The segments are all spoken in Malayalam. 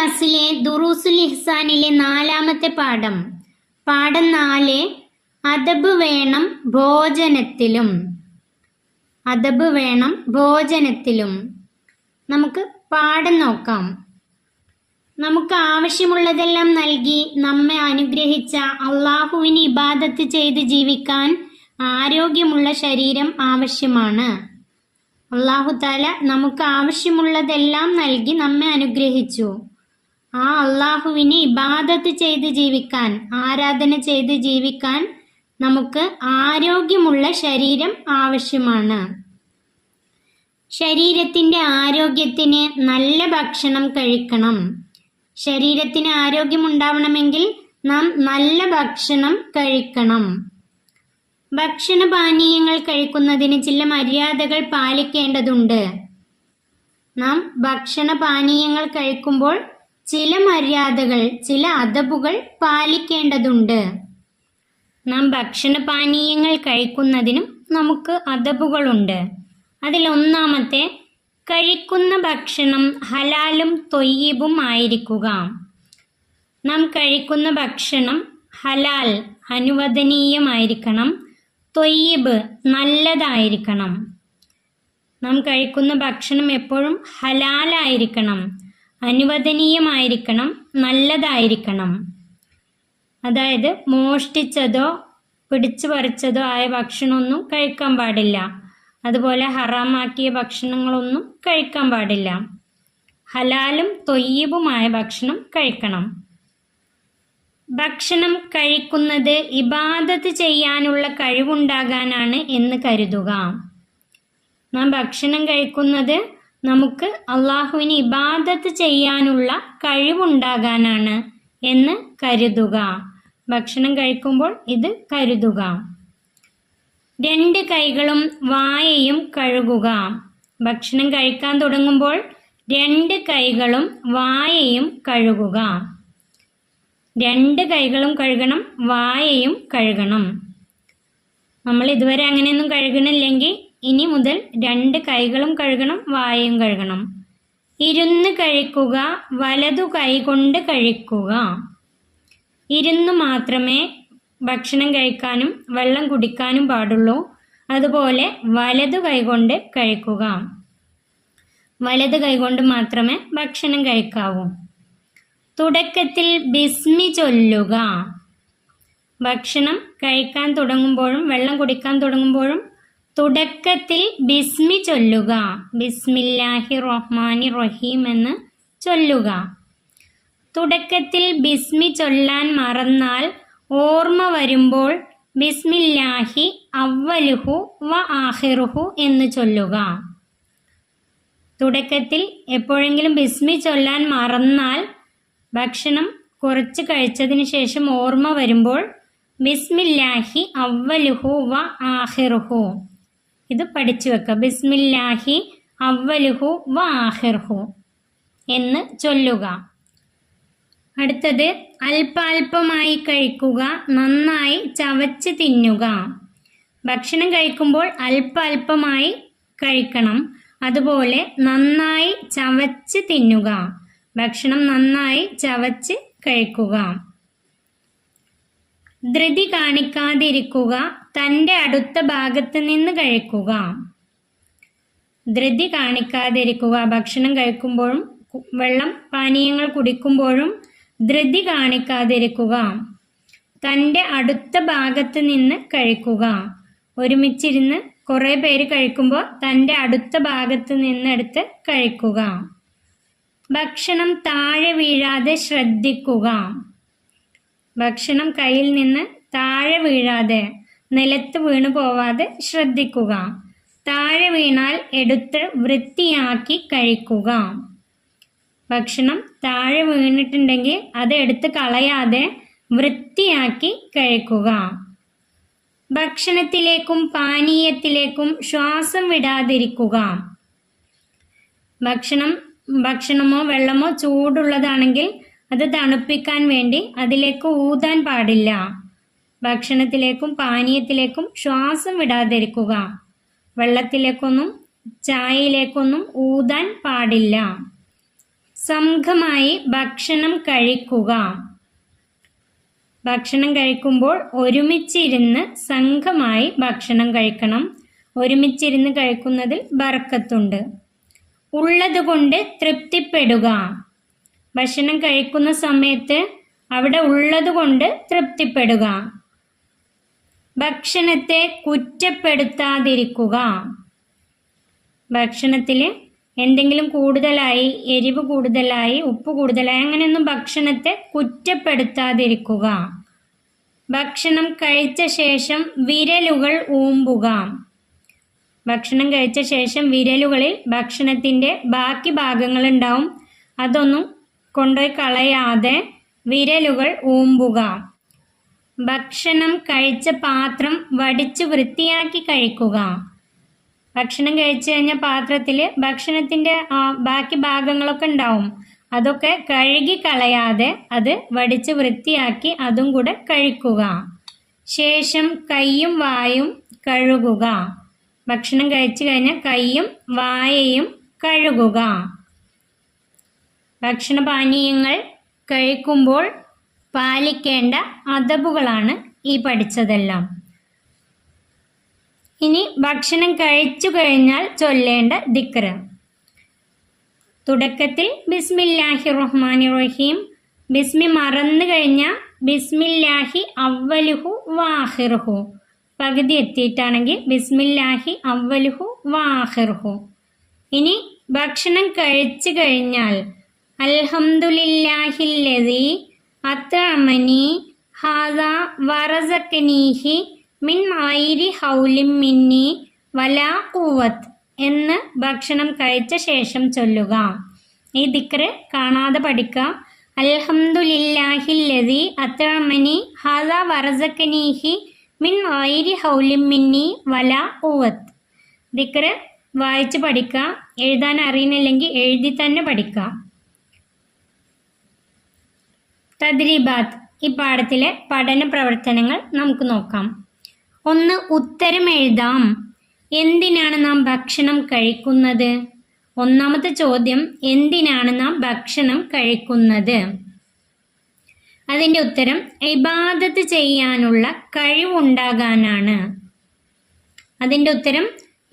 ക്ലാസ്സിലെ ദുറൂസുൽ ഇഹ്സാനിലെ 4ാമത്തെ പാഠം 4 അദബ് വേണം ഭോജനത്തിലും. അദബ് വേണം ഭോജനത്തിലും. നമുക്ക് പാഠം നോക്കാം. നമുക്ക് ആവശ്യമുള്ളതെല്ലാം നൽകി നമ്മെ അനുഗ്രഹിച്ച അള്ളാഹുവിന് ഇബാദത്ത് ചെയ്ത് ജീവിക്കാൻ ആരോഗ്യമുള്ള ശരീരം ആവശ്യമാണ്. അള്ളാഹു തആല നമുക്ക് ആവശ്യമുള്ളതെല്ലാം നൽകി നമ്മെ അനുഗ്രഹിച്ചു. ആ അള്ളാഹുവിന് ഇബാദത്ത് ചെയ്ത് ജീവിക്കാൻ, ആരാധന ചെയ്ത് ജീവിക്കാൻ നമുക്ക് ആരോഗ്യമുള്ള ശരീരം ആവശ്യമാണ്. ശരീരത്തിൻ്റെ ആരോഗ്യത്തിന് നല്ല ഭക്ഷണം കഴിക്കണം. ശരീരത്തിന് ആരോഗ്യമുണ്ടാവണമെങ്കിൽ നാം നല്ല ഭക്ഷണം കഴിക്കണം. ഭക്ഷണപാനീയങ്ങൾ കഴിക്കുന്നതിന് ചില മര്യാദകൾ പാലിക്കേണ്ടതുണ്ട്. നാം ഭക്ഷണപാനീയങ്ങൾ കഴിക്കുമ്പോൾ ചില മര്യാദകൾ, ചില അദബുകൾ പാലിക്കേണ്ടതുണ്ട്. നാം ഭക്ഷണപാനീയങ്ങൾ കഴിക്കുന്നതിനും നമുക്ക് അദബുകളുണ്ട്. അതിലൊന്നാമത്തെ, കഴിക്കുന്ന ഭക്ഷണം ഹലാലും ത്വയ്യിബും ആയിരിക്കുക. നാം കഴിക്കുന്ന ഭക്ഷണം ഹലാൽ, അനുവദനീയമായിരിക്കണം. ത്വയ്യിബ്, നല്ലതായിരിക്കണം. നാം കഴിക്കുന്ന ഭക്ഷണം എപ്പോഴും ഹലാലായിരിക്കണം, അനുവദനീയമായിരിക്കണം, നല്ലതായിരിക്കണം. അതായത് മോഷ്ടിച്ചതോ പിടിച്ചു പറിച്ചതോ ആയ ഭക്ഷണമൊന്നും കഴിക്കാൻ പാടില്ല. അതുപോലെ ഹറാമാക്കിയ ഭക്ഷണങ്ങളൊന്നും കഴിക്കാൻ പാടില്ല. ഹലാലും ത്വയ്യിബുമായ ഭക്ഷണം കഴിക്കണം. ഭക്ഷണം കഴിക്കുന്നത് ഇബാദത്ത് ചെയ്യാനുള്ള കഴിവുണ്ടാകാനാണ് എന്ന് കരുതുക. നാം ഭക്ഷണം കഴിക്കുന്നത് നമുക്ക് അള്ളാഹുവിന് ഇബാദത്ത് ചെയ്യാനുള്ള കഴിവുണ്ടാകാനാണ് എന്ന് കരുതുക. ഭക്ഷണം കഴിക്കുമ്പോൾ ഇത് കരുതുക. 2 കൈകളും വായയും കഴുകുക. ഭക്ഷണം കഴിക്കാൻ തുടങ്ങുമ്പോൾ 2 കൈകളും വായയും കഴുകുക. 2 കൈകളും കഴുകണം, വായയും കഴുകണം. നമ്മൾ ഇതുവരെ അങ്ങനെയൊന്നും കഴുകണില്ലെങ്കിൽ ഇനി മുതൽ 2 കൈകളും കഴുകണം, വായയും കഴുകണം. ഇരുന്ന് കഴിക്കുക, വലതു കൈ കൊണ്ട് കഴിക്കുക. ഇരുന്ന് മാത്രമേ ഭക്ഷണം കഴിക്കാനും വെള്ളം കുടിക്കാനും പാടുള്ളൂ. അതുപോലെ വലതു കൈ കൊണ്ട് കഴിക്കുക. വലതു കൈ കൊണ്ട് മാത്രമേ ഭക്ഷണം കഴിക്കാവൂ. തുടക്കത്തിൽ ബിസ്മി ചൊല്ലുക. ഭക്ഷണം കഴിക്കാൻ തുടങ്ങുമ്പോഴും വെള്ളം കുടിക്കാൻ തുടങ്ങുമ്പോഴും തുടക്കത്തിൽ ബിസ്മി ചൊല്ലുക. ബിസ്മില്ലാഹിർ റഹ്മാനിർ റഹീം എന്ന് ചൊല്ലുക. തുടക്കത്തിൽ ബിസ്മി ചൊല്ലാൻ മറന്നാൽ ഓർമ്മ വരുമ്പോൾ ബിസ്മില്ലാഹി അവ്വലുഹു വ ആഖിറുഹു എന്ന് ചൊല്ലുക. തുടക്കത്തിൽ എപ്പോഴെങ്കിലും ബിസ്മി ചൊല്ലാൻ മറന്നാൽ ഭക്ഷണം കുറച്ച് കഴിച്ചതിന് ശേഷം ഓർമ്മ വരുമ്പോൾ ബിസ്മില്ലാഹി അവ്വലുഹു വ ആഖിറുഹു, ഇത് പഠിച്ചു വെക്കുക. ബിസ്മില്ലാഹി അവ്വലുഹു വ ആഖിറുഹു എന്ന് ചൊല്ലുക. അടുത്തത്, അല്പാൽപമായി കഴിക്കുക, നന്നായി ചവച്ച് തിന്നുക. ഭക്ഷണം കഴിക്കുമ്പോൾ അല്പാൽപമായി കഴിക്കണം. അതുപോലെ നന്നായി ചവച്ച് തിന്നുക. ഭക്ഷണം നന്നായി ചവച്ച് കഴിക്കുക. ധൃതി കാണിക്കാതിരിക്കുക, തൻ്റെ അടുത്ത ഭാഗത്ത് നിന്ന് കഴിക്കുക. ധൃതി കാണിക്കാതിരിക്കുക. ഭക്ഷണം കഴിക്കുമ്പോഴും വെള്ളം പാനീയങ്ങൾ കുടിക്കുമ്പോഴും ധൃതി കാണിക്കാതിരിക്കുക. തൻ്റെ അടുത്ത ഭാഗത്ത് നിന്ന് കഴിക്കുക. ഒരുമിച്ചിരുന്ന് കുറേ പേര് കഴിക്കുമ്പോൾ തൻ്റെ അടുത്ത ഭാഗത്ത് നിന്നെടുത്ത് കഴിക്കുക. ഭക്ഷണം താഴെ വീഴാതെ ശ്രദ്ധിക്കുക. ഭക്ഷണം കയ്യിൽ നിന്ന് താഴെ വീഴാതെ, നിലത്ത് വീണു പോവാതെ ശ്രദ്ധിക്കുക. താഴെ വീണാൽ എടുത്ത് വൃത്തിയാക്കി കഴിക്കുക. ഭക്ഷണം താഴെ വീണിട്ടുണ്ടെങ്കിൽ അത് എടുത്ത് കളയാതെ വൃത്തിയാക്കി കഴിക്കുക. ഭക്ഷണത്തിലേക്കും പാനീയത്തിലേക്കും ശ്വാസം വിടാതിരിക്കുക. ഭക്ഷണമോ വെള്ളമോ ചൂടുള്ളതാണെങ്കിൽ അത് തണുപ്പിക്കാൻ വേണ്ടി അതിലേക്ക് ഊതാൻ പാടില്ല. ഭക്ഷണത്തിലേക്കും പാനീയത്തിലേക്കും ശ്വാസം വിടാതിരിക്കുക. വെള്ളത്തിലേക്കൊന്നും ചായയിലേക്കൊന്നും ഊതാൻ പാടില്ല. സംഘമായി ഭക്ഷണം കഴിക്കുക. ഭക്ഷണം കഴിക്കുമ്പോൾ ഒരുമിച്ചിരുന്ന് സംഘമായി ഭക്ഷണം കഴിക്കണം. ഒരുമിച്ചിരുന്ന് കഴിക്കുന്നതിൽ ബർക്കത്തുണ്ട്. ഉള്ളതുകൊണ്ട് തൃപ്തിപ്പെടുക. ഭക്ഷണം കഴിക്കുന്ന സമയത്ത് അവിടെ ഉള്ളതുകൊണ്ട് തൃപ്തിപ്പെടുക. ഭക്ഷണത്തെ കുറ്റപ്പെടുത്താതിരിക്കുക. ഭക്ഷണത്തിൽ എന്തെങ്കിലും കൂടുതലായി, എരിവ് കൂടുതലായി, ഉപ്പ് കൂടുതലായി, അങ്ങനെയൊന്നും ഭക്ഷണത്തെ കുറ്റപ്പെടുത്താതിരിക്കുക. ഭക്ഷണം കഴിച്ച ശേഷം വിരലുകൾ ഊമ്പുക. ഭക്ഷണം കഴിച്ച ശേഷം വിരലുകളിൽ ഭക്ഷണത്തിൻ്റെ ബാക്കി ഭാഗങ്ങൾ ഉണ്ടാവും. അതൊന്നും കൊണ്ടുപോയി കളയാതെ വിരലുകൾ ഊമ്പുക. ഭക്ഷണം കഴിച്ച പാത്രം വടിച്ച് വൃത്തിയാക്കി കഴിക്കുക. ഭക്ഷണം കഴിച്ചു കഴിഞ്ഞ പാത്രത്തിൽ ഭക്ഷണത്തിൻ്റെ ബാക്കി ഭാഗങ്ങളൊക്കെ ഉണ്ടാവും. അതൊക്കെ കഴുകി കളയാതെ അത് വടിച്ച് വൃത്തിയാക്കി അതും കൂടെ കഴിക്കുക. ശേഷം കൈയും വായും കഴുകുക. ഭക്ഷണം കഴിച്ചു കഴിഞ്ഞാൽ കൈയും വായയും കഴുകുക. ഭക്ഷണപാനീയങ്ങൾ കഴിക്കുമ്പോൾ പാലിക്കേണ്ട അദബുകളാണ് ഈ പഠിച്ചതെല്ലാം. ഇനി ഭക്ഷണം കഴിച്ചു കഴിഞ്ഞാൽ ചൊല്ലേണ്ട ദിക്റ്. തുടക്കത്തിൽ ബിസ്മില്ലാഹി റഹ്മാനി റഹീം. ബിസ്മി മറന്നു കഴിഞ്ഞാൽ ബിസ്മില്ലാഹി അവ്വലുഹു വാഹിറുഹു. പകുതി എത്തിയിട്ടാണെങ്കിൽ ബിസ്മില്ലാഹി അവ്വലുഹു വാഹിറുഹു. ഇനി ഭക്ഷണം കഴിച്ചു കഴിഞ്ഞാൽ അൽഹംദുലില്ലാഹില്ലദീ അത്അമനി ഹാദാ വറസഖനീഹി മിൻ ഗൈരി ഹൗലിൻ മിന്നി വലാ ഖുവത്ത് എന്ന് ഭക്ഷണം കഴിച്ച ശേഷം ചൊല്ലുക. ഈ ദിക്റ് കാണാതെ പഠിക്കുക. അൽഹംദുലില്ലാഹില്ലദീ അത്അമനി ഹാദാ വറസഖനീഹി മിൻ ഗൈരി ഹൗലിൻ മിന്നി വലാ ഖുവത്ത്. ദിക്റ് വായിച്ച് പഠിക്കുക. എഴുതാൻ അറിയുന്നില്ലെങ്കിൽ എഴുതി തന്നെ പഠിക്കുക. തദ്രീബാത്ത്. ഈ പാഠത്തിലെ പഠന പ്രവർത്തനങ്ങൾ നമുക്ക് നോക്കാം. 1. ഉത്തരം എഴുതാം. എന്തിനാണ് നാം ഭക്ഷണം കഴിക്കുന്നത്? ഒന്നാമത്തെ ചോദ്യം, എന്തിനാണ് നാം ഭക്ഷണം കഴിക്കുന്നത്? അതിൻ്റെ ഉത്തരം ഇബാദത്ത് ചെയ്യാനുള്ള കഴിവുണ്ടാകാനാണ്. അതിൻ്റെ ഉത്തരം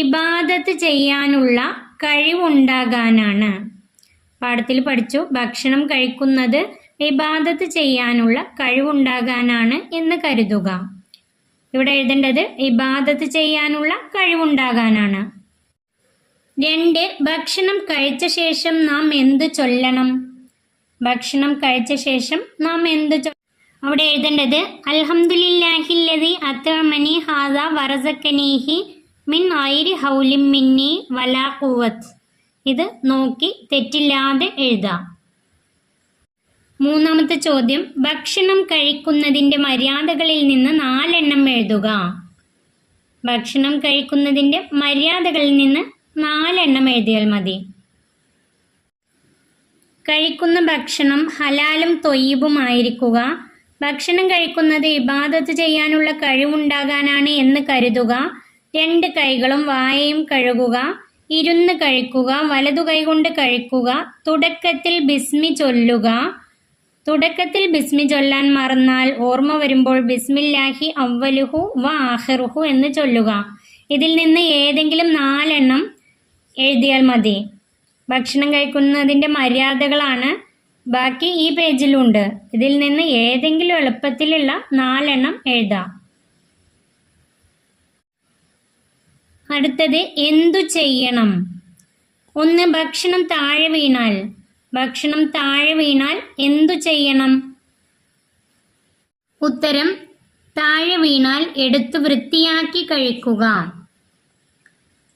ഇബാദത്ത് ചെയ്യാനുള്ള കഴിവുണ്ടാകാനാണ്. പാഠത്തിൽ പഠിച്ചു ഭക്ഷണം കഴിക്കുന്നത് ഇബാദത്ത് ചെയ്യാനുള്ള കഴിവുണ്ടാകാനാണ് എന്ന് കരുതുക. ഇവിടെ എഴുതേണ്ടത് ഇബാദത്ത് ചെയ്യാനുള്ള കഴിവുണ്ടാകാനാണ്. 2. ഭക്ഷണം കഴിച്ച ശേഷം നാം എന്ത് ചൊല്ലണം? ഭക്ഷണം കഴിച്ച ശേഷം നാം എന്ത് അവിടെ എഴുതേണ്ടത് അൽഹംദുലില്ലാഹില്ലദീ അത്അമനി ഹാദാ വറസഖനീഹി മിൻ ഗൈരി ഹൗലിൻ മിന്നി വലാ ഖുവത്ത്. ഇത് നോക്കി തെറ്റില്ലാതെ എഴുതാം. 3. ചോദ്യം, ഭക്ഷണം കഴിക്കുന്നതിൻ്റെ മര്യാദകളിൽ നിന്ന് 4 എണ്ണം എഴുതുക. ഭക്ഷണം കഴിക്കുന്നതിൻ്റെ മര്യാദകളിൽ നിന്ന് 4 എണ്ണം എഴുതിയാൽ മതി. കഴിക്കുന്ന ഭക്ഷണം ഹലാലും തൊയ്യിബുമായിരിക്കുക. ഭക്ഷണം കഴിക്കുന്നത് ഇബാദത്ത് ചെയ്യാനുള്ള കഴിവുണ്ടാകാനാണ് എന്ന് കരുതുക. 2 കൈകളും വായയും കഴുകുക. ഇരുന്ന് കഴിക്കുക. വലതു കൈകൊണ്ട് കഴിക്കുക. തുടക്കത്തിൽ ബിസ്മി ചൊല്ലുക. തുടക്കത്തിൽ ബിസ്മി ചൊല്ലാൻ മറന്നാൽ ഓർമ്മ വരുമ്പോൾ ബിസ്മില്ലാഹി അവ്വലുഹു വ ആഖിറുഹു എന്ന് ചൊല്ലുക. ഇതിൽ നിന്ന് ഏതെങ്കിലും 4 എണ്ണം എഴുതിയാൽ മതി. ഭക്ഷണം കഴിക്കുന്നതിൻ്റെ മര്യാദകളാണ്, ബാക്കി ഈ പേജിലുണ്ട്. ഇതിൽ നിന്ന് ഏതെങ്കിലും എളുപ്പത്തിലുള്ള 4 എണ്ണം എഴുതാം. അടുത്തത് എന്തു ചെയ്യണം? 1. ഭക്ഷണം താഴെ വീണാൽ. ഭക്ഷണം താഴെ വീണാൽ എന്തു ചെയ്യണം? ഉത്തരം താഴെ വീണാൽ എടുത്ത് വൃത്തിയാക്കി കഴിക്കുക.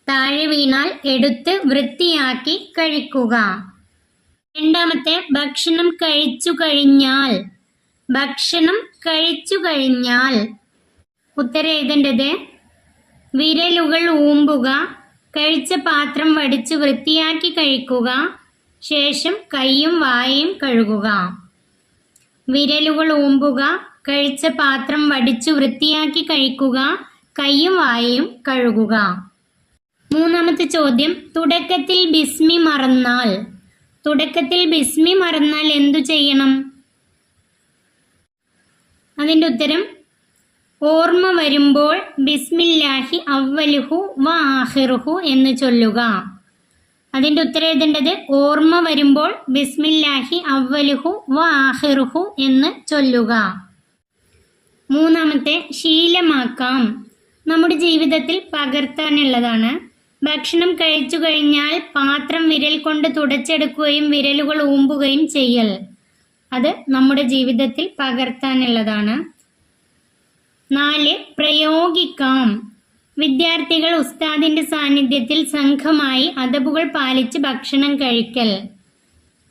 താഴെ വീണാൽ എടുത്ത് വൃത്തിയാക്കി കഴിക്കുക. 2. ഭക്ഷണം കഴിച്ചു കഴിഞ്ഞാൽ. ഭക്ഷണം കഴിച്ചു കഴിഞ്ഞാൽ ഉത്തരം എഴുതേണ്ടത് വിരലുകൾ ഊമ്പുക. കഴിച്ച പാത്രം വടിച്ച് വൃത്തിയാക്കി കഴിക്കുക. ശേഷം കൈയും വായയും കഴുകുക. വിരലുകൾ ഊമ്പുക. കഴിച്ച പാത്രം വടിച്ചു വൃത്തിയാക്കി കഴിക്കുക. കൈയും വായയും കഴുകുക. 3. ചോദ്യം, തുടക്കത്തിൽ ബിസ്മി മറന്നാൽ. തുടക്കത്തിൽ ബിസ്മി മറന്നാൽ എന്തു ചെയ്യണം? അതിൻ്റെ ഉത്തരം ഓർമ്മ വരുമ്പോൾ ബിസ്മില്ലാഹി അവ്വലുഹു വ ആഖിറുഹു എന്ന് ചൊല്ലുക. അതിൻ്റെ ഉത്തരം എഴുതേണ്ടത് ഓർമ്മ വരുമ്പോൾ ബിസ്മില്ലാഹി അവ്വലുഹു വ ആഖിറുഹു എന്ന് ചൊല്ലുക. മൂന്നാമത്തെ ശീലമാക്കാം. നമ്മുടെ ജീവിതത്തിൽ പകർത്താനുള്ളതാണ്. ഭക്ഷണം കഴിച്ചു കഴിഞ്ഞാൽ പാത്രം വിരൽ കൊണ്ട് തുടച്ചെടുക്കുകയും വിരലുകൾ ഊമ്പുകയും ചെയ്യൽ. അത് നമ്മുടെ ജീവിതത്തിൽ പകർത്താനുള്ളതാണ്. 4. പ്രയോഗിക്കാം. വിദ്യാർത്ഥികൾ ഉസ്താദിന്റെ സാന്നിധ്യത്തിൽ സംഘമായി അദബുകൾ പാലിച്ച് ഭക്ഷണം കഴിക്കൽ.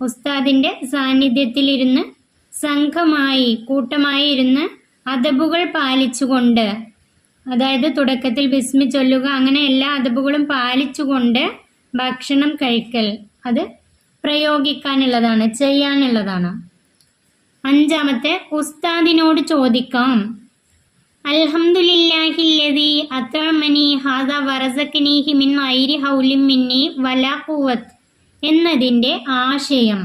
ഉസ്താദിന്റെ സാന്നിധ്യത്തിലിരുന്ന് സംഘമായി കൂട്ടമായി ഇരുന്ന് അദബുകൾ പാലിച്ചുകൊണ്ട്, അതായത് തുടക്കത്തിൽ ബിസ്മി ചൊല്ലുക, അങ്ങനെ എല്ലാ അദബുകളും പാലിച്ചുകൊണ്ട് ഭക്ഷണം കഴിക്കൽ. അത് പ്രയോഗിക്കാനുള്ളതാണ്, ചെയ്യാനുള്ളതാണ്. 5. ഉസ്താദിനോട് ചോദിക്കാം. അൽഹംദുലില്ലാഹില്ലദീ അത്അമനി ഹാദാ വറസഖനീഹി മിൻ ഗൈരി ഹൗലിൻ മിന്നി വലാ ഖുവത്ത് എന്നതിൻ്റെ ആശയം,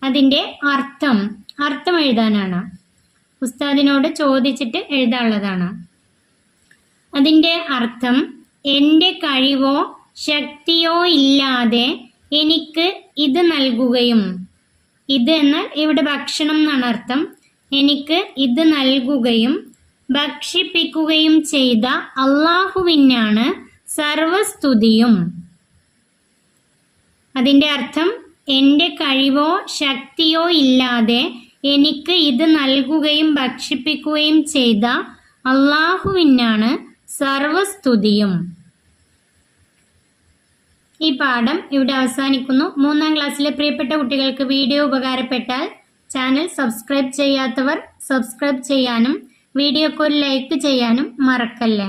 അതിൻ്റെ അർത്ഥം എഴുതാനാണ്. ഉസ്താദിനോട് ചോദിച്ചിട്ട് എഴുതാനുള്ളതാണ്. അതിൻ്റെ അർത്ഥം എൻ്റെ കഴിവോ ശക്തിയോ ഇല്ലാതെ എനിക്ക് ഇത് നൽകുകയും, ഇത് എന്നാൽ ഇവിടെ ഭക്ഷണം എന്നാണ് അർത്ഥം, എനിക്ക് ഇത് നൽകുകയും ഭക്ഷിപ്പിക്കുകയും ചെയ്ത അള്ളാഹുവിനാണ് സർവസ്തുതിയും. അതിൻ്റെ അർത്ഥം എൻ്റെ കഴിവോ ശക്തിയോ ഇല്ലാതെ എനിക്ക് ഇത് നൽകുകയും ഭക്ഷിപ്പിക്കുകയും ചെയ്ത അള്ളാഹുവിനാണ് സർവസ്തുതിയും. ഈ പാഠം ഇവിടെ അവസാനിക്കുന്നു. 3ാം ക്ലാസ്സിലെ പ്രിയപ്പെട്ട കുട്ടികൾക്ക് വീഡിയോ ഉപകാരപ്പെട്ടാൽ ചാനൽ സബ്സ്ക്രൈബ് ചെയ്യാത്തവർ സബ്സ്ക്രൈബ് ചെയ്യാനും വീഡിയോക്ക് ഒരു ലൈക്ക് ചെയ്യാനും മറക്കല്ലേ.